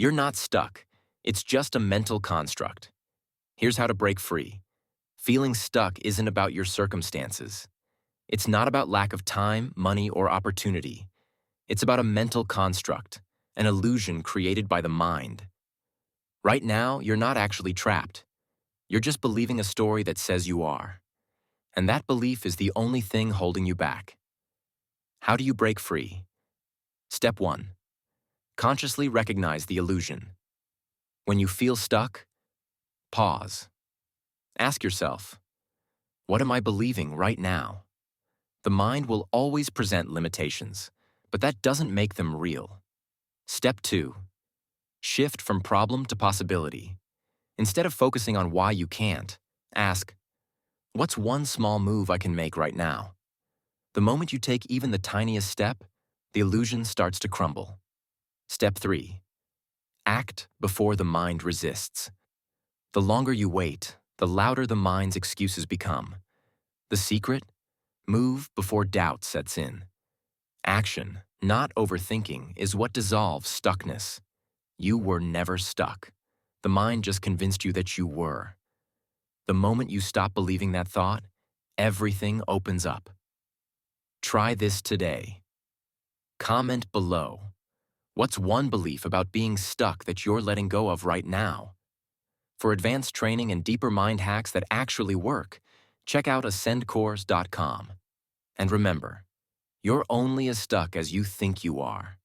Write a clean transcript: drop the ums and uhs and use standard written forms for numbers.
You're not stuck. It's just a mental construct. Here's how to break free. Feeling stuck isn't about your circumstances. It's not about lack of time, money, or opportunity. It's about a mental construct, an illusion created by the mind. Right now, you're not actually trapped. You're just believing a story that says you are. And that belief is the only thing holding you back. How do you break free? Step 1. Consciously recognize the illusion. When you feel stuck, pause. Ask yourself, what am I believing right now? The mind will always present limitations, but that doesn't make them real. Step 2. Shift from problem to possibility. Instead of focusing on why you can't, ask, what's one small move I can make right now? The moment you take even the tiniest step, the illusion starts to crumble. Step 3. Act before the mind resists. The longer you wait, the louder the mind's excuses become. The secret? Move before doubt sets in. Action, not overthinking, is what dissolves stuckness. You were never stuck. The mind just convinced you that you were. The moment you stop believing that thought, everything opens up. Try this today. Comment below. What's one belief about being stuck that you're letting go of right now? For advanced training and deeper mind hacks that actually work, check out ascendcourse.com. And remember, you're only as stuck as you think you are.